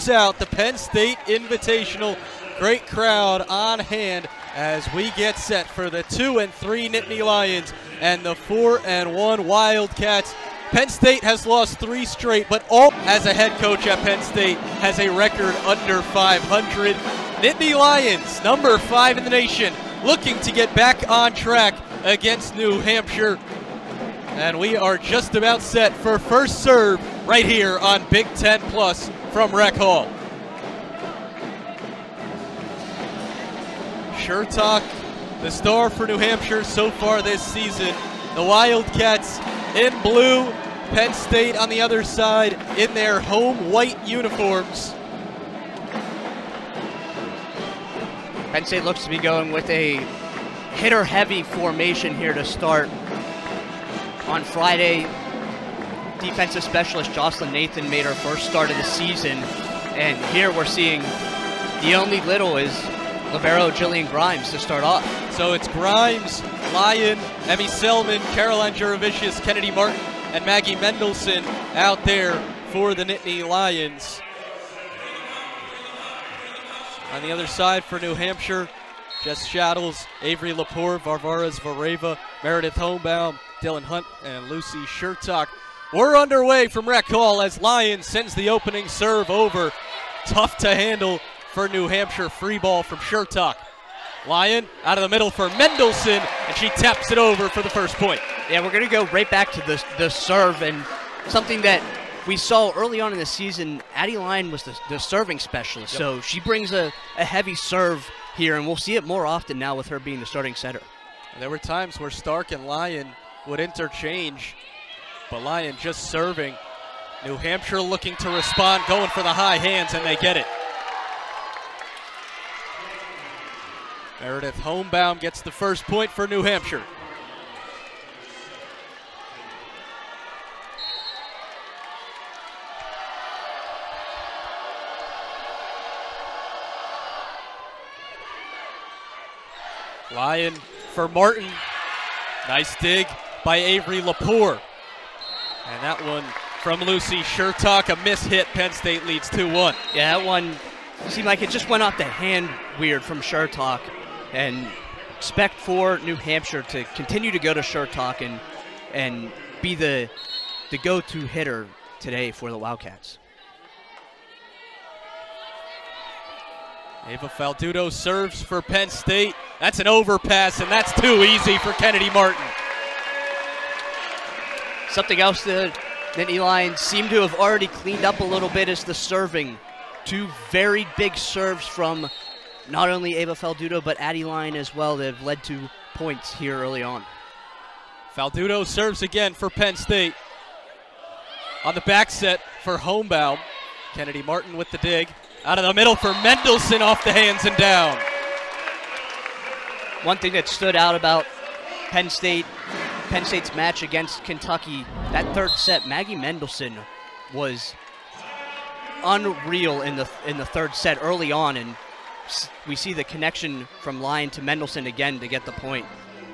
close out the Penn State Invitational. Great crowd on hand as we get set for the 2-3 Nittany Lions and the 4-1 Wildcats. Penn State has lost 3 straight, but all as a head coach at Penn State has a record under 500. Nittany Lions, number 5 in the nation, looking to get back on track against New Hampshire. And we are just about set for first serve right here on Big Ten Plus from Rec Hall. Shertock, the star for New Hampshire so far this season. The Wildcats in blue, Penn State on the other side in their home white uniforms. Penn State looks to be going with a hitter-heavy formation here to start. On Friday, defensive specialist Jocelyn Nathan made her first start of the season, and here we're seeing the only little is libero Jillian Grimes to start off. So it's Grimes, Lyon, Emmy Selman, Caroline Juravicius, Kennedy Martin, and Maggie Mendelson out there for the Nittany Lions. On the other side for New Hampshire, Jess Shaddles, Avery Lepore, Varvara Zvereva, Meredith Holmbaum, Dylan Hunt, and Lucy Shertock. We're underway from Rec Hall as Lyon sends the opening serve over. Tough to handle for New Hampshire. Free ball from Shertock. Lyon out of the middle for Mendelson, and she taps it over for the first point. Yeah, we're going to go right back to the serve, and something that we saw early on in the season, Addie Lyon was the serving specialist, so she brings a heavy serve here, and we'll see it more often now with her being the starting setter. And there were times where Stark and Lyon would interchange, but Lyon just serving. New Hampshire looking to respond, going for the high hands, and they get it. Meredith Holmbaum gets the first point for New Hampshire. Lyon for Martin. Nice dig by Avery Lepore. And that one from Lucy Shertock, a miss hit. Penn State leads 2-1. Yeah, that one seemed like it just went off the hand weird from Shertock. And expect for New Hampshire to continue to go to Shertock and be the go-to hitter today for the Wildcats. Ava Faldudo serves for Penn State. That's an overpass, and that's too easy for Kennedy Martin. Something else the Nittany Lions seem to have already cleaned up a little bit is the serving. 2 very big serves from not only Ava Faldudo, but Addie Lyon as well that have led to points here early on. Faldudo serves again for Penn State. On the back set for Holmbaum. Kennedy Martin with the dig. Out of the middle for Mendelson, off the hands and down. One thing that stood out about Penn State's match against Kentucky, that third set, Maggie Mendelson was unreal in the third set early on, and we see the connection from Lyon to Mendelson again to get the point.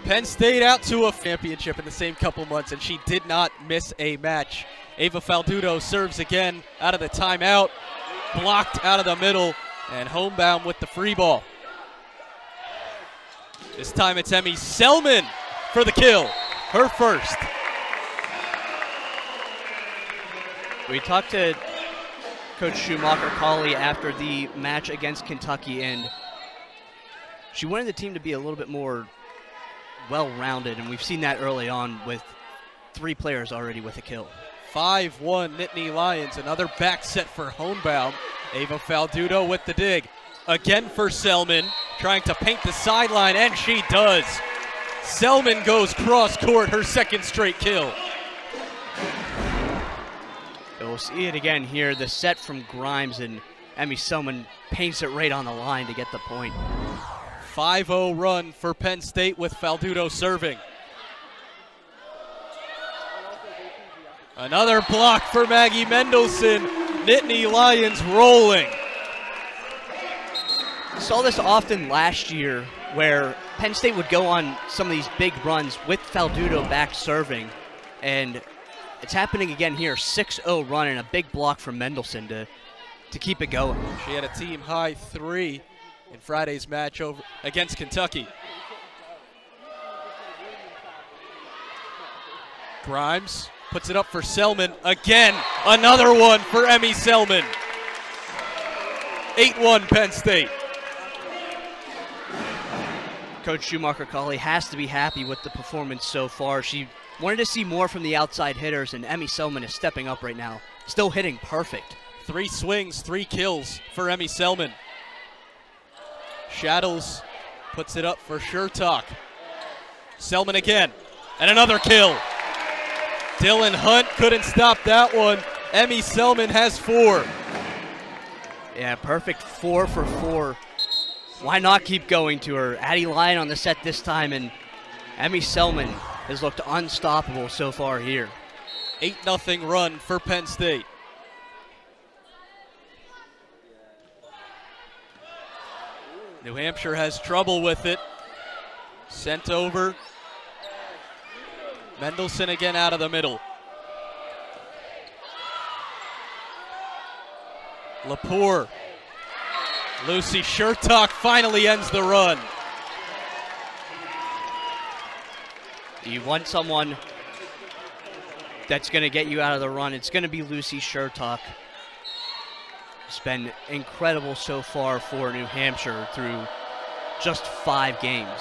Penn State out to a championship in the same couple months, and she did not miss a match. Ava Faldudo serves again out of the timeout. Blocked out of the middle, and Holmbaum with the free ball. This time it's Emmy Selman for the kill, her first. We talked to Coach Schumacher-Cawley after the match against Kentucky, and she wanted the team to be a little bit more well-rounded, and we've seen that early on with 3 players already with a kill. 5-1 Nittany Lions. Another back set for Holmbaum. Ava Faldudo with the dig. Again for Selman, trying to paint the sideline, and she does. Selman goes cross court, her second straight kill. We'll see it again here. The set from Grimes, and Emmy Selman paints it right on the line to get the point. 5-0 run for Penn State with Faldudo serving. Another block for Maggie Mendelson. Nittany Lions rolling. Saw this often last year where Penn State would go on some of these big runs with Faldudo back serving, and it's happening again here. 6-0 run and a big block from Mendelson to to keep it going. She had a team high 3 in Friday's match against Kentucky. Grimes puts it up for Selman. Again, another one for Emmy Selman. 8-1 Penn State. Coach Schumacher-Cauley has to be happy with the performance so far. She wanted to see more from the outside hitters, and Emmy Selman is stepping up right now. Still hitting perfect. 3 swings, 3 kills for Emmy Selman. Shadows puts it up for Shertock. Selman again, and another kill. Dylan Hunt couldn't stop that one. Emmy Selman has 4. Yeah, perfect 4 for 4. Why not keep going to her? Addie Lyon on the set this time, and Emmy Selman has looked unstoppable so far here. 8-0 run for Penn State. New Hampshire has trouble with it. Sent over. Mendelson again out of the middle. Lepore. Lucy Shertock finally ends the run. You want someone that's going to get you out of the run. It's going to be Lucy Shertock. It's been incredible so far for New Hampshire through just 5 games.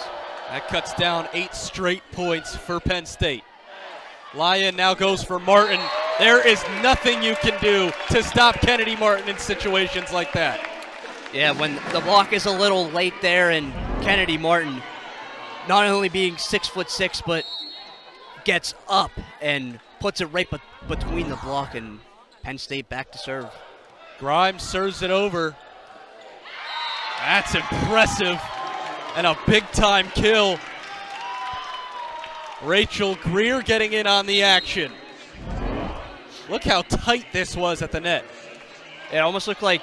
That cuts down 8 straight points for Penn State. Lyon now goes for Martin. There is nothing you can do to stop Kennedy Martin in situations like that. Yeah, when the block is a little late there, and Kennedy Martin not only being 6'6", but gets up and puts it right between the block, and Penn State back to serve. Grimes serves it over. That's impressive. And a big-time kill. Rachel Greer getting in on the action. Look how tight this was at the net. It almost looked like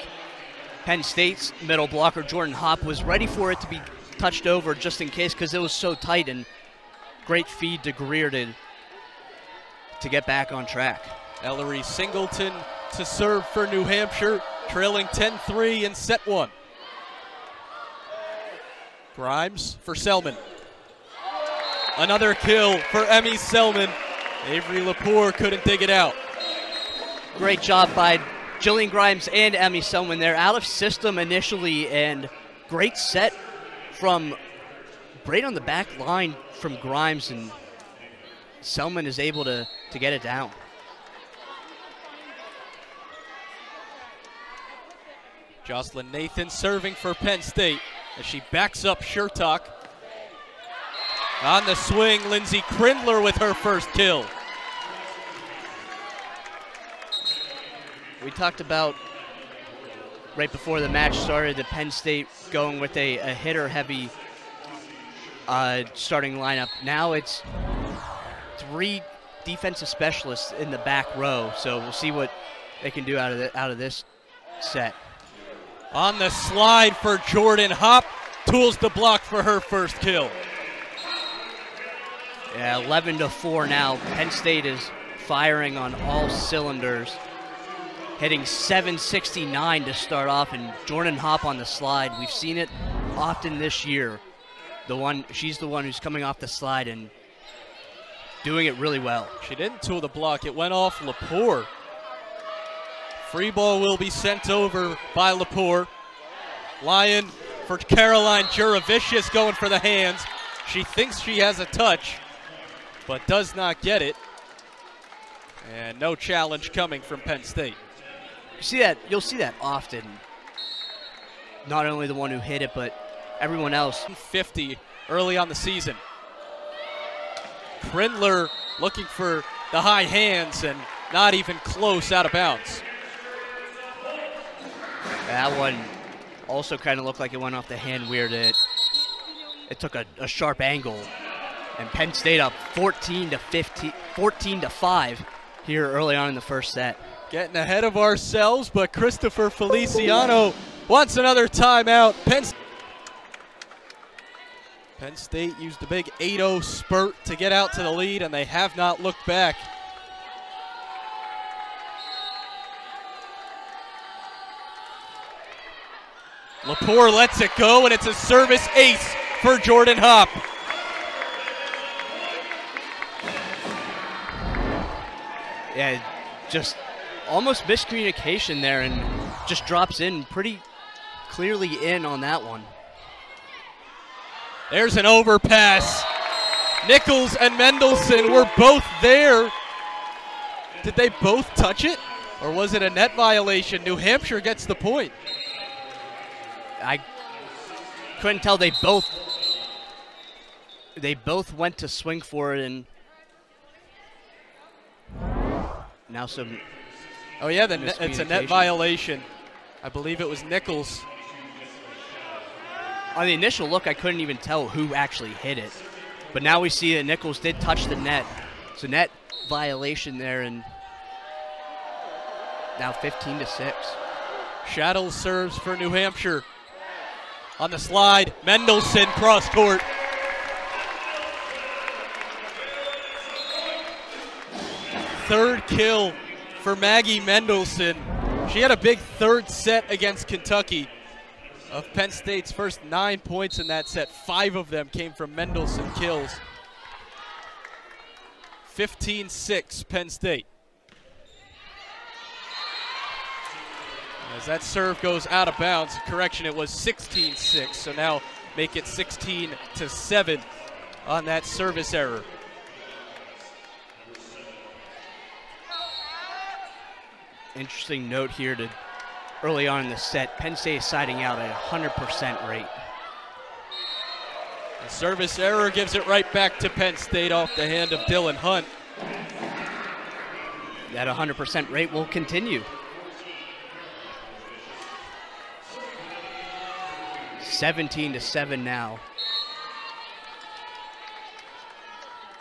Penn State's middle blocker, Jordan Hopp, was ready for it to be touched over just in case, because it was so tight, and great feed to Greer to get back on track. Ellery Singleton to serve for New Hampshire, trailing 10-3 in set 1. Grimes for Selman. Another kill for Emmy Selman. Avery Lepore couldn't dig it out. Great job by Jillian Grimes and Emmy Selman there. Out of system initially, and great set from right on the back line from Grimes, and Selman is able to get it down. Jocelyn Nathan serving for Penn State as she backs up Shertock. On the swing, Lindsay Krindler with her first kill. We talked about right before the match started, the Penn State going with a hitter-heavy starting lineup. Now it's 3 defensive specialists in the back row, so we'll see what they can do out of this set. On the slide for Jordan Hopp, tools the block for her first kill. Yeah, 11-4 now. Penn State is firing on all cylinders, hitting 769 to start off, and Jordan Hopp on the slide. We've seen it often this year. She's the one who's coming off the slide and doing it really well. She didn't tool the block. It went off Lepore. Free ball will be sent over by Lepore. Lyon for Caroline Juravicius going for the hands. She thinks she has a touch, but does not get it. And no challenge coming from Penn State. You'll see that often. Not only the one who hit it, but everyone else. 50 early on the season. Krindler looking for the high hands and not even close, out of bounds. That one also kind of looked like it went off the hand weird. It took a sharp angle, and Penn State up 14-5 here early on in the first set. Getting ahead of ourselves, but Christopher Feliciano wants another timeout. Penn State used a big 8-0 spurt to get out to the lead, and they have not looked back. Lepore lets it go, and it's a service ace for Jordan Hopp. Yeah, just almost miscommunication there, and just drops in pretty clearly in on that one. There's an overpass. Nichols and Mendelson were both there. Did they both touch it, or was it a net violation? New Hampshire gets the point. I couldn't tell. They both went to swing for it, and now some. Oh yeah, it's a net violation. I believe it was Nichols. On the initial look, I couldn't even tell who actually hit it. But now we see that Nichols did touch the net. So net violation there, and now 15-6. Shaddles serves for New Hampshire. On the slide, Mendelson cross court. Third kill for Maggie Mendelson. She had a big third set against Kentucky. Of Penn State's first 9 points in that set, 5 of them came from Mendelson kills. 15-6 Penn State. As that serve goes out of bounds, correction, it was 16-6, so now make it 16-7 on that service error. Interesting note here to early on in the set, Penn State is siding out at 100% rate. The service error gives it right back to Penn State off the hand of Dylan Hunt. That 100% rate will continue. 17-7 now.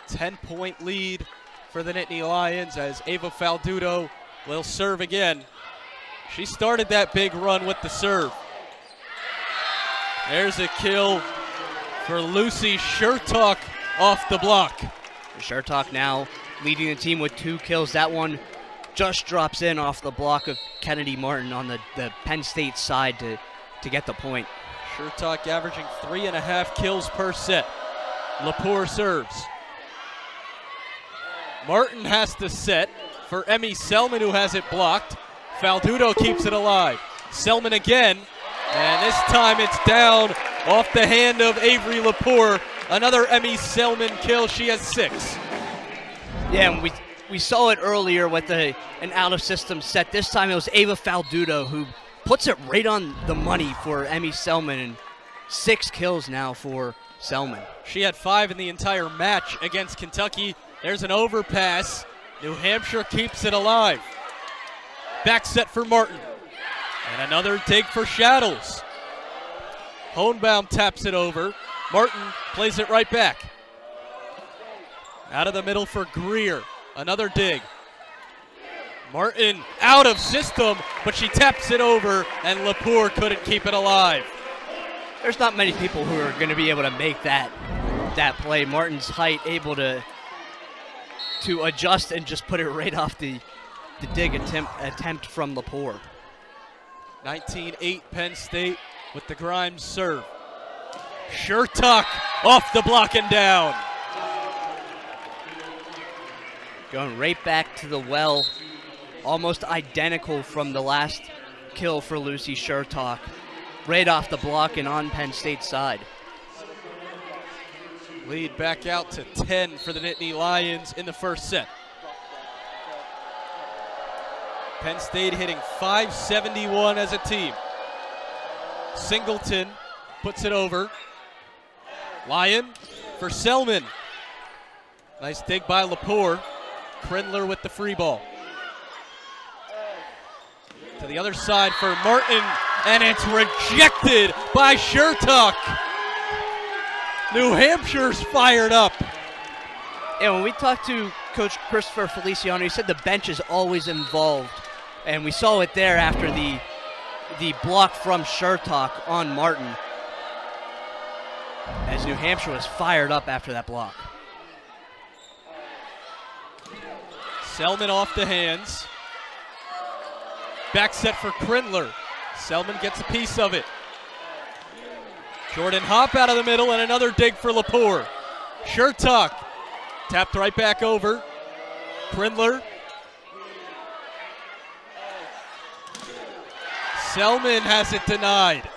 10-point lead for the Nittany Lions as Ava Faldudo will serve again. She started that big run with the serve. There's a kill for Lucy Shertalk off the block. Shertalk now leading the team with 2 kills. That one just drops in off the block of Kennedy Martin on the Penn State side to get the point. Shertalk averaging 3.5 kills per set. Lepore serves. Martin has to set for Emmy Selman, who has it blocked. Faldudo keeps it alive. Selman again, and this time it's down off the hand of Avery Lepore. Another Emmy Selman kill. She has 6. Yeah, and we saw it earlier with an out-of-system set. This time it was Ava Faldudo who puts it right on the money for Emmy Selman, and 6 kills now for Selman. She had 5 in the entire match against Kentucky. There's an overpass. New Hampshire keeps it alive. Back set for Martin. And another dig for Shaddles. Hohenbaum taps it over. Martin plays it right back. Out of the middle for Greer. Another dig. Martin out of system, but she taps it over, and Lepore couldn't keep it alive. There's not many people who are going to be able to make that play. Martin's height able to adjust and just put it right off the dig attempt from Lepore. 19-8 Penn State with the Grimes serve. Shertalk off the block and down. Going right back to the well. Almost identical from the last kill for Lucy Shertalk. Right off the block and on Penn State's side. Lead back out to 10 for the Nittany Lions in the first set. Penn State hitting .571 as a team. Singleton puts it over. Lyon for Selman. Nice dig by Lepore. Krindler with the free ball. To the other side for Martin, and it's rejected by Shertalk. New Hampshire's fired up. And when we talked to Coach Christopher Feliciano, he said the bench is always involved. And we saw it there after the block from Shertalk on Martin, as New Hampshire was fired up after that block. Selman off the hands. Back set for Krindler. Selman gets a piece of it. Jordan Hop out of the middle and another dig for Lepore. Shertuck tapped right back over. Prindler. Selman has it denied.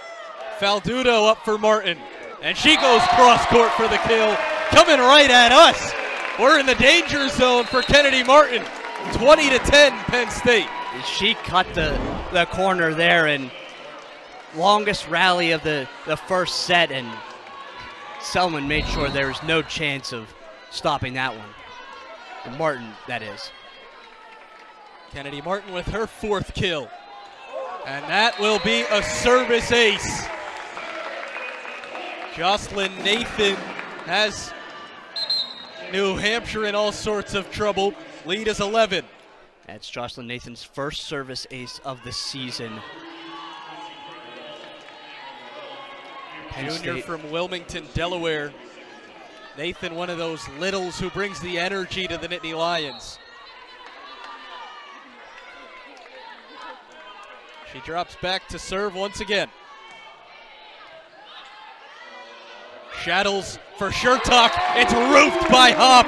Faldudo up for Martin. And she goes cross court for the kill. Coming right at us. We're in the danger zone for Kennedy Martin. 20-10 Penn State. She cut the corner there, and longest rally of the first set, and Selman made sure there was no chance of stopping that one. And Martin, that is. Kennedy Martin with her 4th kill. And that will be a service ace. Jocelyn Nathan has New Hampshire in all sorts of trouble. Lead is 11. That's Jocelyn Nathan's first service ace of the season. Junior from Wilmington, Delaware. Nathan, one of those littles who brings the energy to the Nittany Lions. She drops back to serve once again. Shaddles for Shertuck. It's roofed by Hop.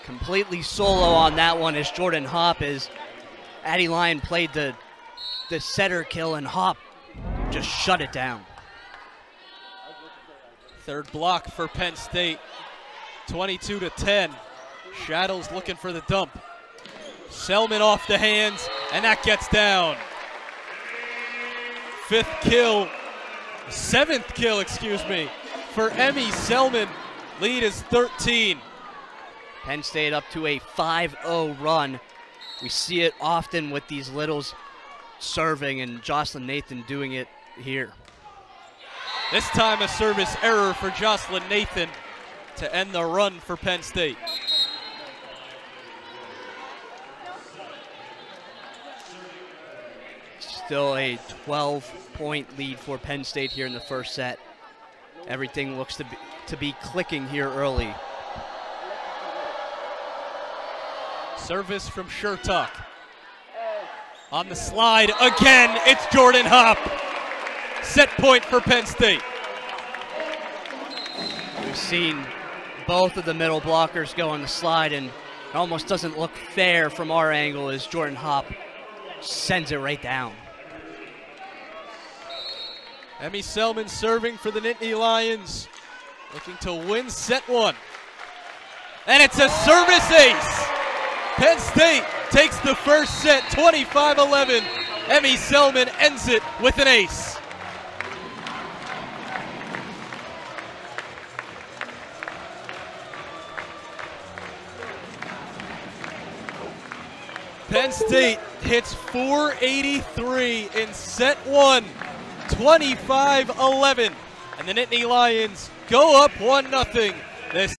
Completely solo on that one is Jordan Hop, as Addie Lyon played the setter kill, and Hop just shut it down. 3rd block for Penn State. 22-10. Shaddles looking for the dump. Selman off the hands, and that gets down. 7th kill, excuse me, for Emmy Selman. Lead is 13. Penn State up to a 5-0 run. We see it often with these littles serving, and Jocelyn Nathan doing it here. This time a service error for Jocelyn Nathan to end the run for Penn State. Still a 12-point lead for Penn State here in the first set. Everything looks to be clicking here early. Service from Shertuck. On the slide again, it's Jordan Hop. Set point for Penn State. We've seen both of the middle blockers go on the slide, and it almost doesn't look fair from our angle as Jordan Hop sends it right down. Emmy Selman serving for the Nittany Lions, looking to win set 1. And it's a service ace. Penn State takes the first set, 25-11. Emmy Selman ends it with an ace. Penn State hits 483 in set 1, 25-11. And the Nittany Lions go up 1-0. This